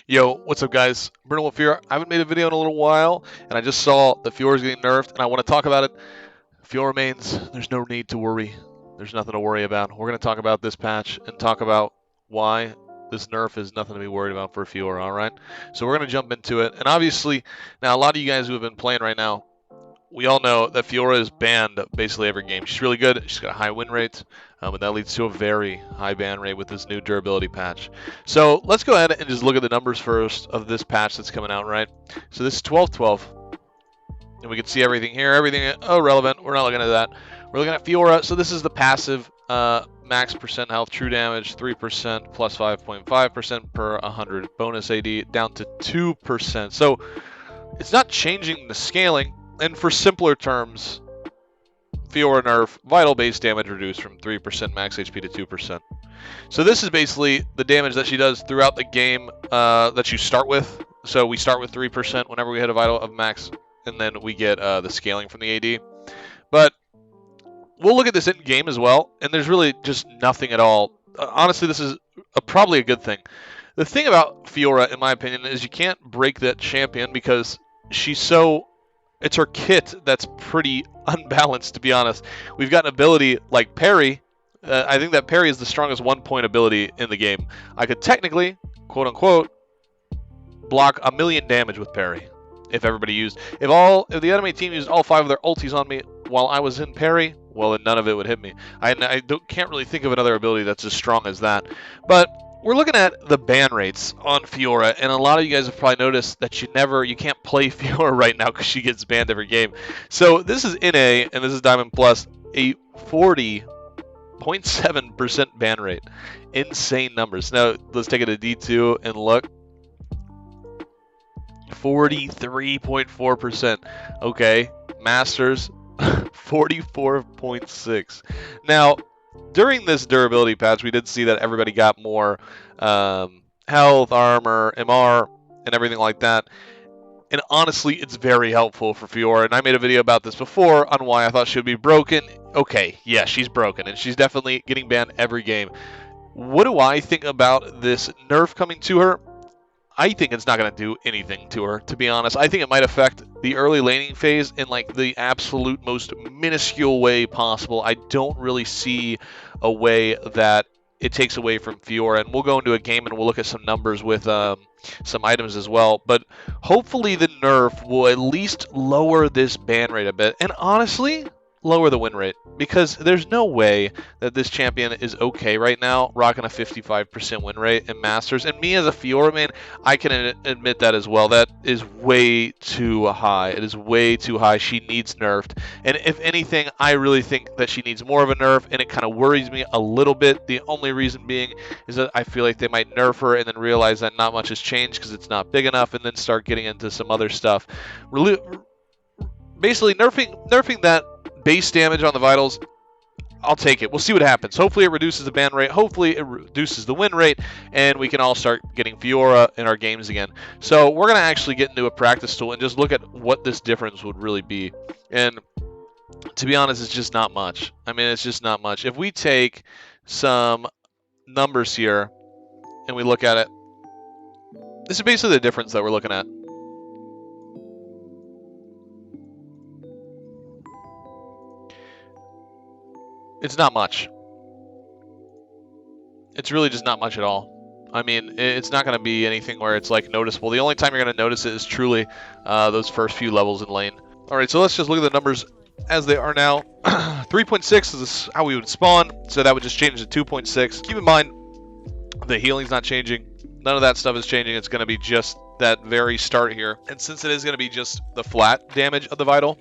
Yo, what's up, guys? BrennenWolf here. I haven't made a video in a little while, and I just saw the Fiora is getting nerfed, and I want to talk about it. Fiora mains, there's no need to worry. There's nothing to worry about. We're going to talk about this patch and talk about why this nerf is nothing to be worried about for Fiora, alright? So we're going to jump into it, and obviously, now a lot of you guys who have been playing right now, we all know that Fiora is banned basically every game. She's really good. She's got a high win rate, and that leads to a very high ban rate with this new durability patch. So let's go ahead and just look at the numbers first of this patch that's coming out, right? So this is 12-12, and we can see everything here. Everything irrelevant. We're not looking at that. We're looking at Fiora. So this is the passive max percent health, true damage 3%, plus 5.5% per 100. Bonus AD down to 2%. So it's not changing the scaling. And for simpler terms, Fiora nerf, vital base damage reduced from 3% max HP to 2%. So this is basically the damage that she does throughout the game that you start with. So we start with 3% whenever we hit a vital of max, and then we get the scaling from the AD. But we'll look at this in game as well, and there's really just nothing at all. Honestly, this is probably a good thing. The thing about Fiora, in my opinion, is you can't break that champion because she's so... It's her kit that's pretty unbalanced, to be honest. We've got an ability like parry. I think that parry is the strongest one-point ability in the game. I could technically, quote-unquote, block 1,000,000 damage with parry if everybody used... If the enemy team used all 5 of their ultis on me while I was in parry, well, then none of it would hit me. I can't really think of another ability that's as strong as that. But we're looking at the ban rates on Fiora, and a lot of you guys have probably noticed that you can't play Fiora right now because she gets banned every game. So this is NA, and this is Diamond Plus, a 40.7% ban rate. Insane numbers. Now, let's take it to D2 and look. 43.4%. Okay, Masters, 44.6. Now, during this durability patch, we did see that everybody got more health, armor, MR, and everything like that. And honestly, it's very helpful for Fiora. And I made a video about this before on why I thought she would be broken. Okay, yeah, she's broken, and she's definitely getting banned every game. What do I think about this nerf coming to her? I think it's not going to do anything to her, to be honest. I think it might affect the early laning phase in like the absolute most minuscule way possible. I don't really see a way that it takes away from Fiora. And we'll go into a game and we'll look at some numbers with some items as well. But hopefully the nerf will at least lower this ban rate a bit. And honestly, lower the win rate, because there's no way that this champion is okay right now rocking a 55% win rate in Masters. And me as a Fiora main, I can admit that as well. That is way too high. It is way too high. She needs nerfed. And if anything, I really think that she needs more of a nerf, and it kind of worries me a little bit. The only reason being is that I feel like they might nerf her and then realize that not much has changed because it's not big enough, and then start getting into some other stuff. Basically, nerfing that base damage on the vitals, I'll take it. We'll see what happens. Hopefully it reduces the ban rate. Hopefully it reduces the win rate, and we can all start getting Fiora in our games again. So we're going to actually get into a practice tool and just look at what this difference would really be. And to be honest, it's just not much. I mean, it's just not much. If we take some numbers here and we look at it, this is basically the difference that we're looking at. It's not much. It's really just not much at all. I mean, it's not going to be anything where it's like noticeable. The only time you're going to notice it is truly those first few levels in lane. All right, so let's just look at the numbers as they are now. 3.6 is how we would spawn, so that would just change to 2.6. Keep in mind, the healing's not changing. None of that stuff is changing. It's going to be just that very start here. And since it is going to be just the flat damage of the vital,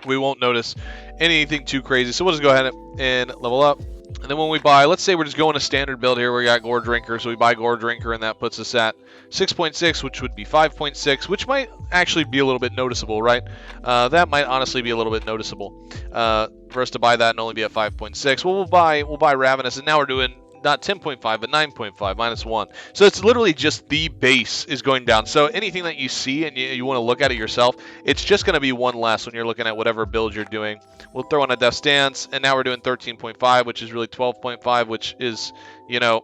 we won't notice anything too crazy. So we'll just go ahead and level up. And then when we buy, let's say we're just going a standard build here. We got Gore Drinker, so we buy Gore Drinker, and that puts us at 6.6, which would be 5.6, which might actually be a little bit noticeable, right? That might honestly be a little bit noticeable for us to buy that and only be at 5.6. Well, we'll buy Ravenous, and now we're doing not 10.5, but 9.5, -1. So it's literally just the base is going down. So anything that you see and you want to look at it yourself, it's just going to be one less when you're looking at whatever build you're doing. We'll throw in a Death Stance, and now we're doing 13.5, which is really 12.5, which is, you know,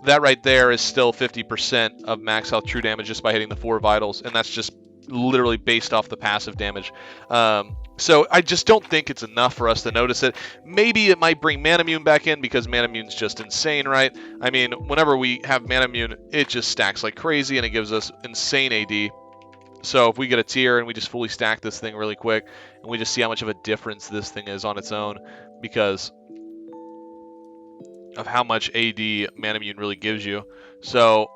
that right there is still 50% of max health true damage just by hitting the 4 vitals, and that's just literally based off the passive damage. So I just don't think it's enough for us to notice it. Maybe it might bring Manamune back in because Manamune's just insane, right? I mean, whenever we have Manamune, it just stacks like crazy and it gives us insane AD. So if we get a tier and we just fully stack this thing really quick and we just see how much of a difference this thing is on its own because of how much AD Manamune really gives you. So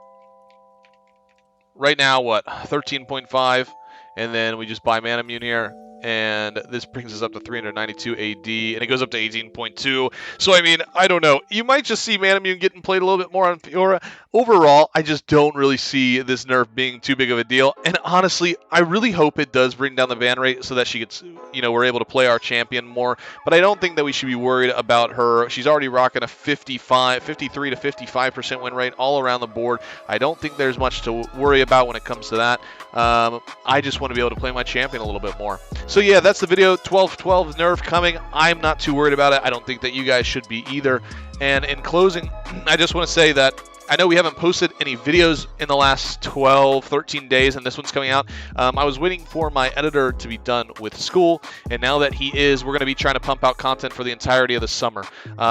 right now, what, 13.5, and then we just buy Manamune here, and this brings us up to 392 AD, and it goes up to 18.2. So, I mean, I don't know. You might just see Manamune getting played a little bit more on Fiora. Overall, I just don't really see this nerf being too big of a deal. And honestly, I really hope it does bring down the ban rate so that she gets, we're able to play our champion more. But I don't think that we should be worried about her. She's already rocking a 53 to 55% win rate all around the board. I don't think there's much to worry about when it comes to that. I just want to be able to play my champion a little bit more. So yeah, that's the video. 12-12 nerf coming. I'm not too worried about it. I don't think that you guys should be either. And in closing, I just want to say that I know we haven't posted any videos in the last 12, 13 days, and this one's coming out. I was waiting for my editor to be done with school, and now that he is, we're going to be trying to pump out content for the entirety of the summer.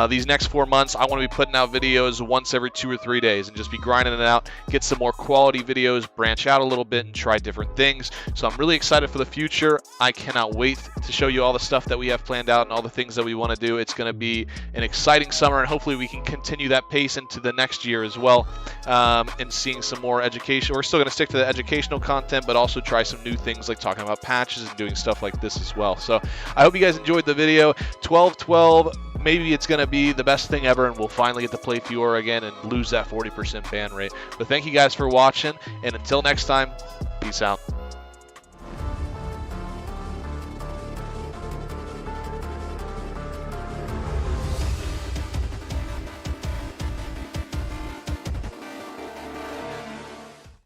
These next 4 months, I want to be putting out videos once every 2 or 3 days and just be grinding it out, get some more quality videos, branch out a little bit, and try different things. So I'm really excited for the future. I cannot wait to show you all the stuff that we have planned out and all the things that we want to do. It's going to be an exciting summer, and hopefully we can continue that pace into the next year as well. And seeing some more education. We're still going to stick to the educational content, but also try some new things like talking about patches and doing stuff like this as well. So I hope you guys enjoyed the video. 12-12, maybe it's going to be the best thing ever, and we'll finally get to play Fiora again and lose that 40% ban rate. But thank you guys for watching, and until next time, peace out.